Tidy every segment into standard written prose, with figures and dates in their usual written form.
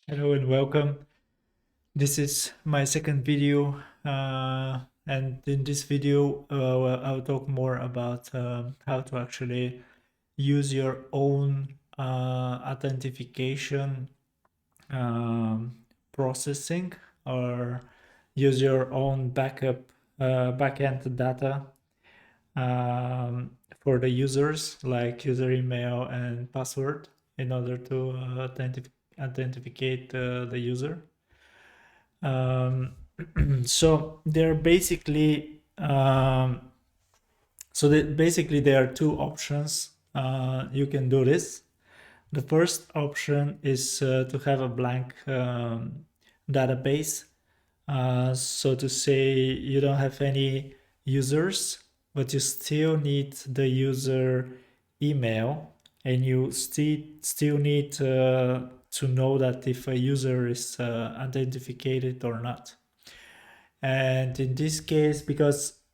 Hello and welcome. This is my second video, and in this video, I'll talk more about how to actually use your own authentication um, processing, or use your own backend data for the users, like user email and password, in order to authenticate the user. So they're basically basically there are two options you can do this. The first option is to have a blank database. So to say, you don't have any users, but you still need the user email, and you still need to know that if a user is authenticated or not. And in this case,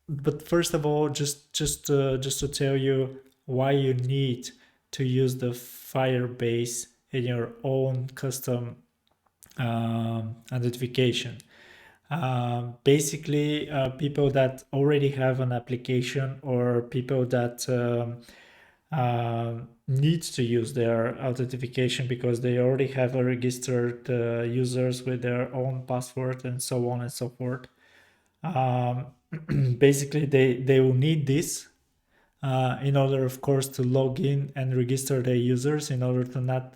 but first of all, just to tell you why you need to use the Firebase in your own custom identification. Basically, people that already have an application, or people that need to use their authentication because they already have a registered users with their own password and so on and so forth. Basically, they will need this in order, of course, to log in and register their users, in order to not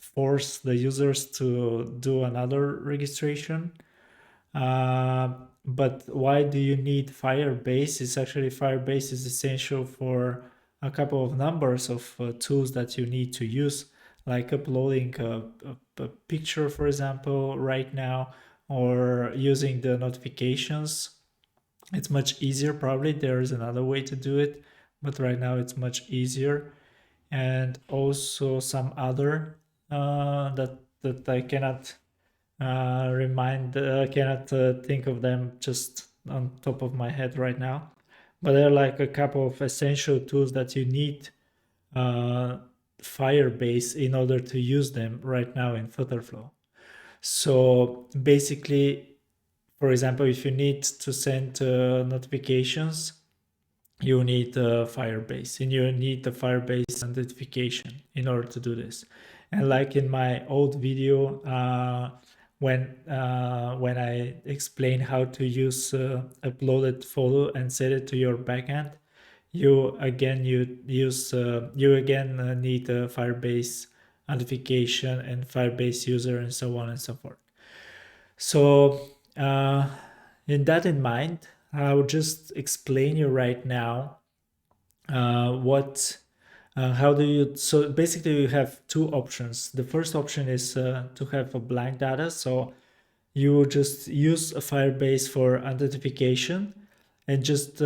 force the users to do another registration. But why do you need Firebase? It's actually, Firebase is essential for a couple of numbers of tools that you need to use, like uploading a picture, for example, right now, or using the notifications. It's much easier. Probably there is another way to do it, but right now it's much easier. And also some other that I cannot cannot think of them just on top of my head right now. But there are like a couple of essential tools that you need uh, Firebase in order to use them right now in FlutterFlow. So basically, for example, if you need to send notifications, you need Firebase, and you need the Firebase authentication in order to do this. And like in my old video, when I explain how to use uploaded photo and set it to your backend, you again need a Firebase authentication and Firebase user and so on and so forth. So, in that in mind, I will just explain you right now what how do you. So basically, you have two options. The first option is to have a blank data. So you just use a Firebase for authentication and just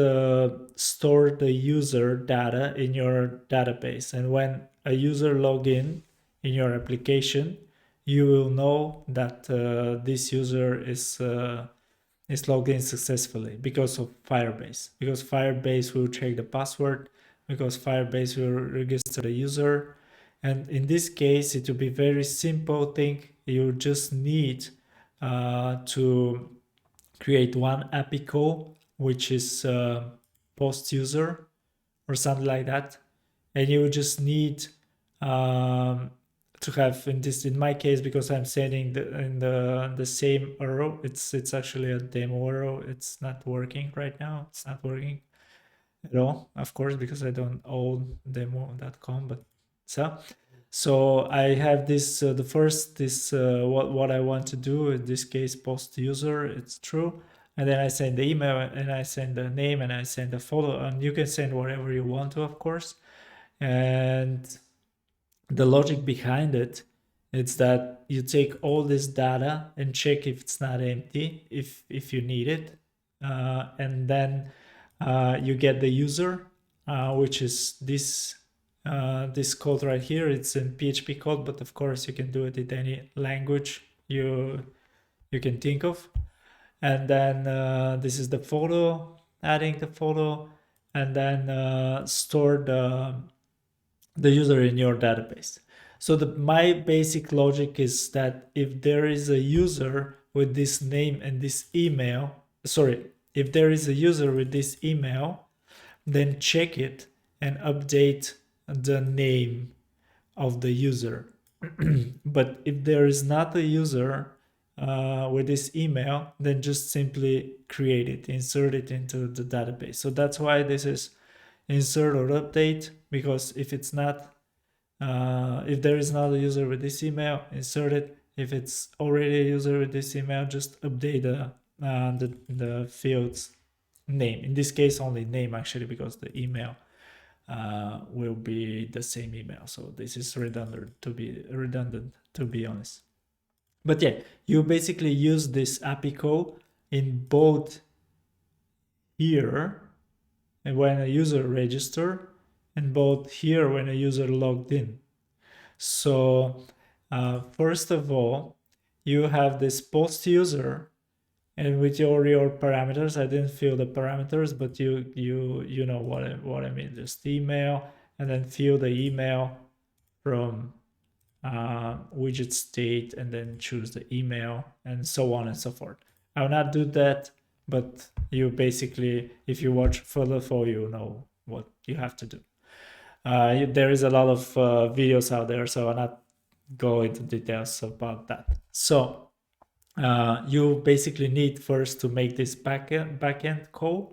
store the user data in your database. And when a user log in your application, you will know that this user is logged in successfully because of Firebase. Because Firebase will check the password, because Firebase will register the user. And in this case, it will be very simple thing. You just need to create one API call, which is post user or something like that. And you just need to have, in my case, because I'm sending the same URL. It's actually a demo URL. It's not working right now. It's not working at all, of course, because I don't own demo.com. But so I have this the first this what I want to do, in this case post user, it's true. And then I send the email, and I send the name, and I send the photo, and you can send whatever you want to, of course. And the logic behind it is that you take all this data and check if it's not empty, if you need it, and then you get the user, which is this code right here. It's in PHP code, but of course you can do it in any language you can think of. And then this is the photo, adding the photo, and then store the user in your database. So my basic logic is that if there is a user with this name and this email, sorry, if there is a user with this email, then check it and update the name of the user. But if there is not a user with this email, then just simply create it, insert it into the database. So that's why this is insert or update, because if it's not, if there is not a user with this email, insert it. If it's already a user with this email, just update the field's name. In this case, only name actually, because the email will be the same email. So this is redundant, to be honest. But yeah, you basically use this API code in both here and when a user register, and both here when a user logged in. So first of all, you have this post user, and with your parameters, I didn't fill the parameters, but you know what I mean. Just email, and then fill the email from widget state, and then choose the email, and so on and so forth. I will not do that, but you basically, if you watch FlutterFlow, you know what you have to do. There is a lot of videos out there, so I'll not go into details about that. So you basically need first to make this backend code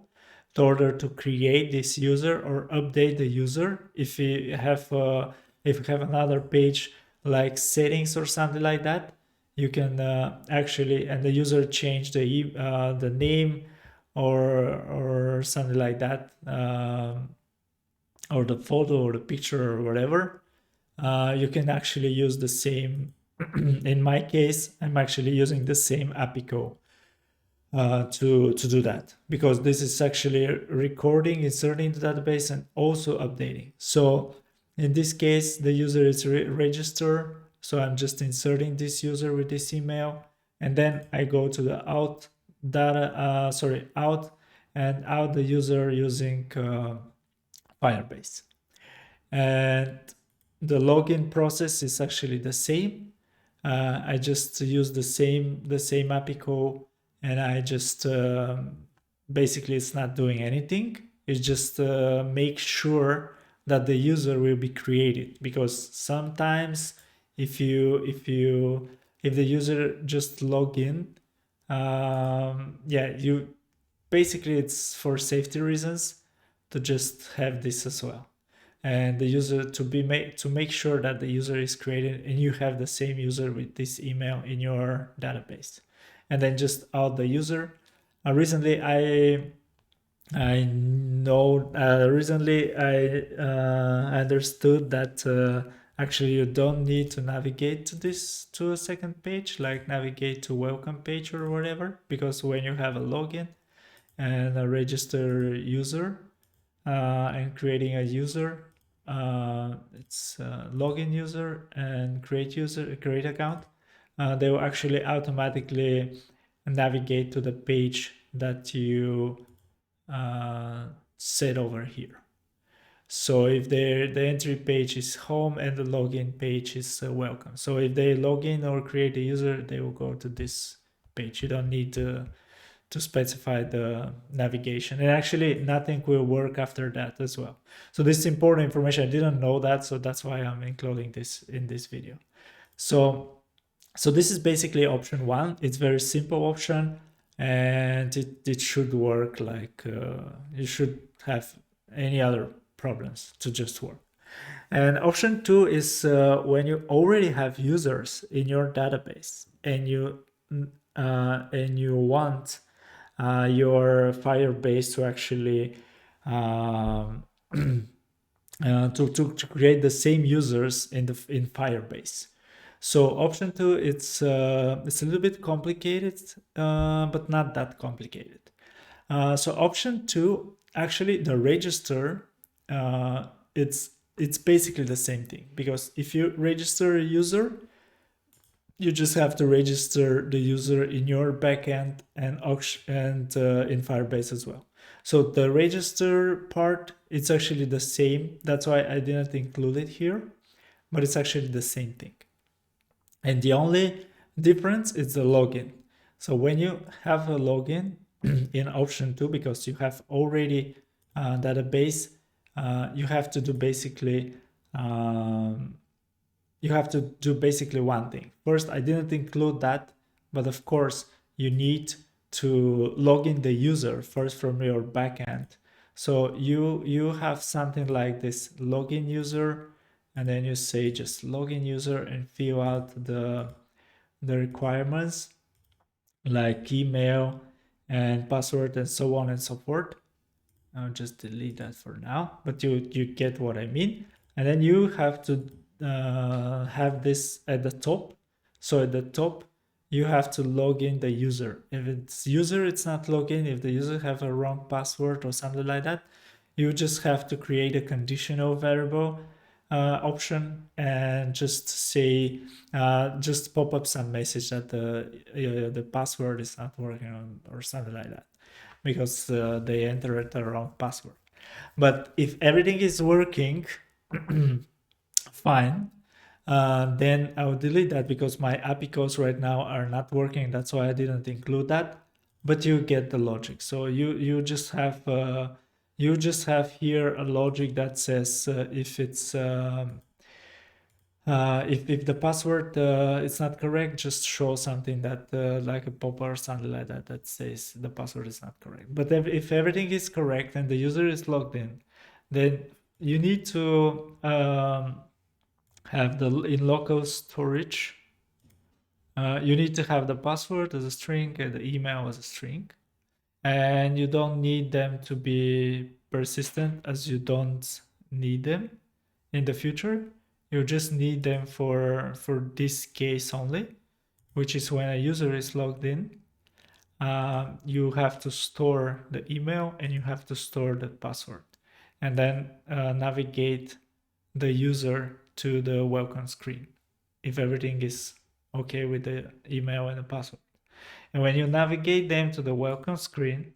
in order to create this user or update the user. If you have another page like settings or something like that, you can actually, and the user change the name or something like that, or the photo or the picture or whatever. You can actually use the same. In my case, I'm actually using the same API code to do that, because this is actually recording, inserting the database, and also updating. So in this case, the user is registered. So I'm just inserting this user with this email, and then I go to the out and out the user using Firebase. And the login process is actually the same. I just use the same API code, and I just basically, it's not doing anything. It just make sure that the user will be created, because sometimes if the user just log in, you basically, it's for safety reasons to just have this as well, and the user to make sure that the user is created and you have the same user with this email in your database, and then just out the user. Recently I understood that actually you don't need to navigate to a second page, like navigate to welcome page or whatever, because when you have a login and a register user and creating a user, it's login user and create account, they will actually automatically navigate to the page that you set over here. So if the entry page is home and the login page is welcome, so if they log in or create a user, they will go to this page. You don't need to specify the navigation, and actually nothing will work after that as well. So this is important information. I didn't know that, so that's why I'm including this in this video. So this is basically option one. It's very simple option, and it should work like you should have any other problems to just work. And option two is when you already have users in your database and you want your Firebase to actually to create the same users in Firebase. So option two, it's a little bit complicated, but not that complicated. So option two, actually the register, it's basically the same thing, because if you register a user, you just have to register the user in your backend and in Firebase as well. So the register part, it's actually the same. That's why I didn't include it here. but it's actually the same thing. And the only difference is the login. So when you have a login in option 2, because you have already database, you have to do basically one thing. First, I didn't include that, but of course you need to log in the user first from your backend. So you have something like this login user, and then you say just login user and fill out the requirements like email and password and so on and so forth. I'll just delete that for now, but you get what I mean. And then you have to have this at the top. So at the top, you have to log in the user. If it's user, it's not login. If the user have a wrong password or something like that, you just have to create a conditional variable option and just say, just pop up some message that the password is not working or something like that, because they entered the wrong password. But if everything is working fine, then I will delete that, because my API calls right now are not working. That's why I didn't include that. But you get the logic. So you just have here a logic that says if it's if the password is not correct, just show something that like a pop-up or something like that that says the password is not correct. But if everything is correct and the user is logged in, then you need to have in local storage. You need to have the password as a string and the email as a string, and you don't need them to be persistent, as you don't need them in the future. You just need them for this case only, which is when a user is logged in. You have to store the email and you have to store the password, and then navigate the user to the welcome screen if everything is okay with the email and the password. And when you navigate them to the welcome screen,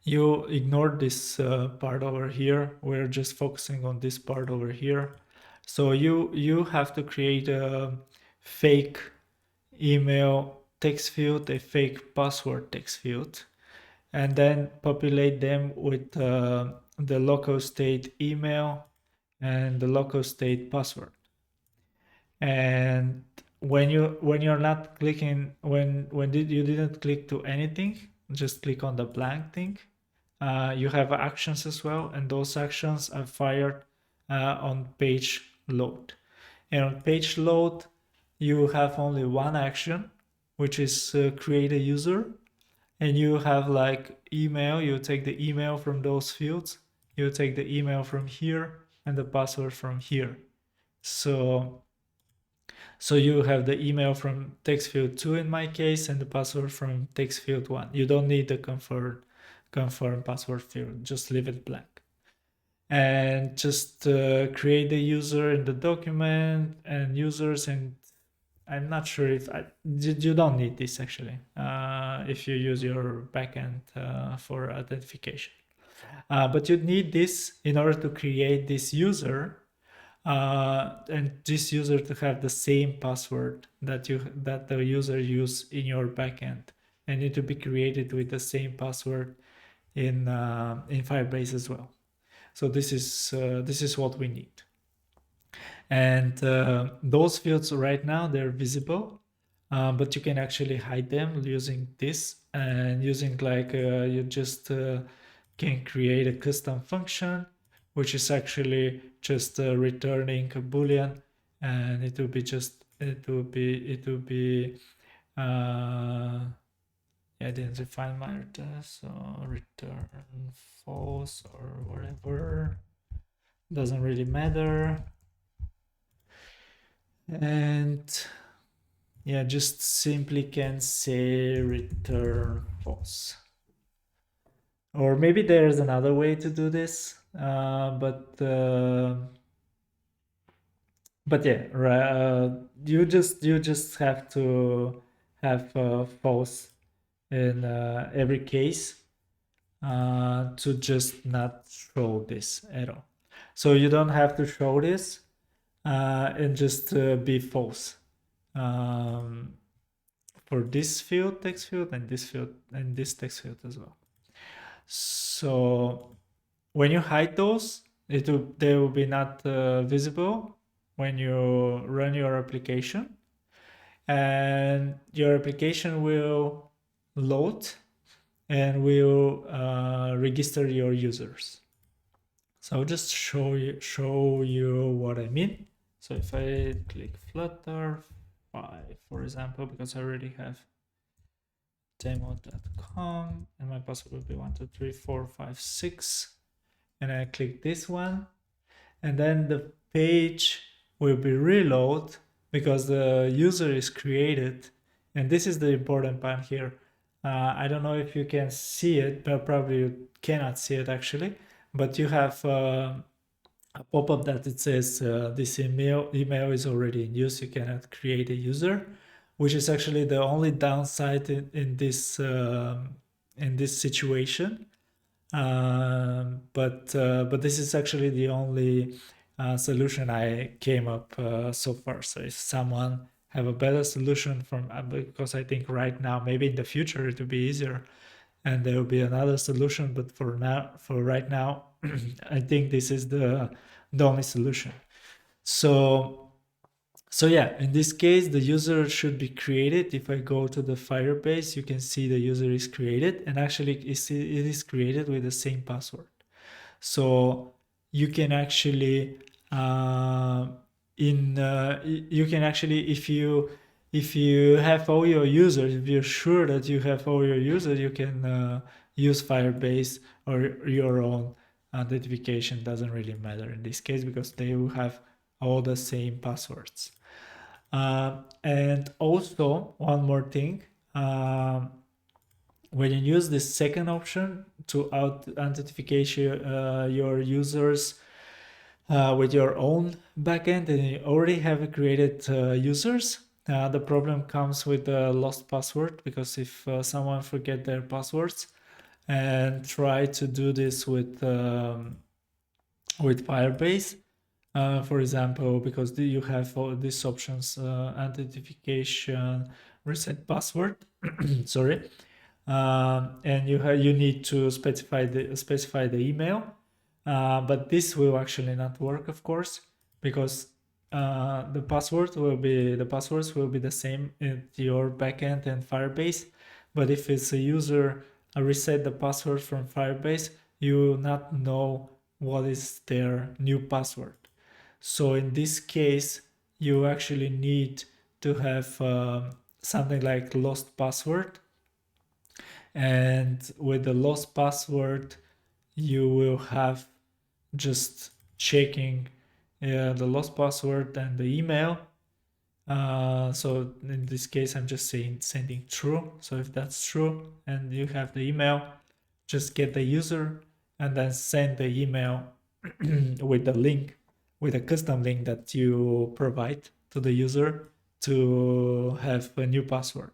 you ignore this part over here. We're just focusing on this part over here. So you have to create a fake email text field, a fake password text field, and then populate them with the local state email and the local state password. And when you're not clicking, when you didn't click to anything, just click on the blank thing. You have actions as well, and those actions are fired on page load. And on page load, you have only one action, which is create a user. And you have like email, you take the email from those fields, you take the email from here and the password from here. So you have the email from text field 2 in my case, and the password from text field 1. You don't need the confirm password field, just leave it blank. And just create the user in the document and users, and I'm not sure if you don't need this actually if you use your backend for authentication. But you need this in order to create this user, and this user to have the same password that the user use in your backend, and need to be created with the same password in Firebase as well. So this is what we need. And those fields right now, they're visible, but you can actually hide them using this, and using like you just can create a custom function, which is actually just returning a boolean, and it will be I didn't define my return, so return false or whatever, doesn't really matter. And yeah, just simply can say return false. Or maybe there's another way to do this, but yeah, you just have to have false in every case to just not show this at all. So you don't have to show this, and just be false for this field, text field, and this field, and this text field as well. So when you hide those, they will be not visible when you run your application, and your application will load and will register your users. So I'll just show you what I mean. So if I click Flutter 5, for example, because I already have demo.com and my password will be 1, 2, 3, 4, 5, 6, and I click this one, and then the page will be reload because the user is created. And this is the important part here. I don't know if you can see it, but probably you cannot see it actually, but you have a pop-up that it says this email is already in use, you cannot create a user, which is actually the only downside in this situation. But this is actually the only solution I came up so far. So if someone have a better solution from, because I think right now, maybe in the future it will be easier and there will be another solution, but for right now, I think this is the only solution. So yeah, in this case, the user should be created. If I go to the Firebase, you can see the user is created, and actually it is created with the same password. So you can actually you can actually, if you have all your users, if you're sure that you have all your users, you can use Firebase or your own authentication. Doesn't really matter in this case because they will have all the same passwords. And also one more thing, when you use this second option to authenticate your users with your own backend and you already have created users, the problem comes with the lost password, because if someone forget their passwords and try to do this with Firebase, for example, because you have all these options, authentication, reset password, sorry, and you need to specify the email, but this will actually not work, of course, because the passwords will be the same in your backend and Firebase. But if it's a user reset the password from Firebase, you will not know what is their new password. So in this case, you actually need to have something like lost password. And with the lost password, you will have just checking the lost password and the email. So in this case, I'm just saying sending true. So if that's true and you have the email, just get the user and then send the email with the link, with a custom link that you provide to the user to have a new password.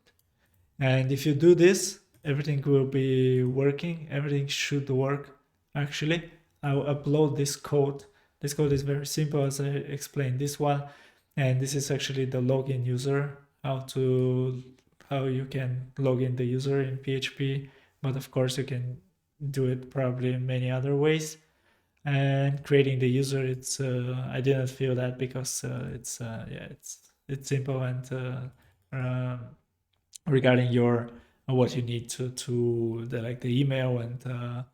And if you do this, everything will be working. Everything should work. Actually, I'll upload this code. This code is very simple, as I explained this one. And this is actually the login user, how you can log in the user in PHP. But of course, you can do it probably in many other ways. And creating the user, it's I didn't feel that because it's simple and regarding your what you need to like the email and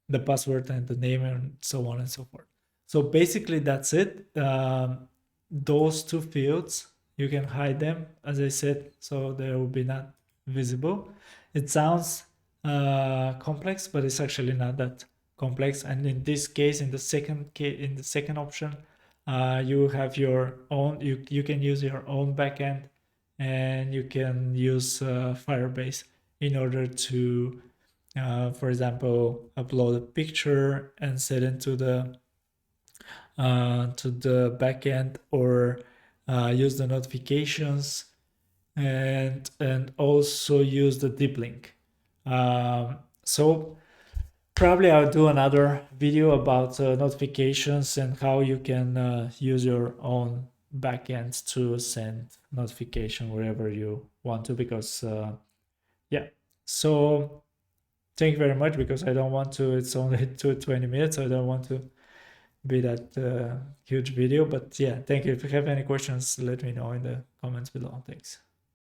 the password and the name and so on and so forth. So basically that's it. Those two fields, you can hide them, as I said, so they will be not visible. It sounds complex, but it's actually not that complex. And in this case, in the second option, you have your own. You can use your own backend, and you can use Firebase in order to, for example, upload a picture and set it to the backend, or use the notifications, and also use the deep link. So Probably I'll do another video about notifications and how you can use your own backend to send notification wherever you want to, because yeah. So thank you very much, because I don't want to, it's only 20 minutes. I don't want to be that huge video, but yeah, thank you. If you have any questions, let me know in the comments below. Thanks.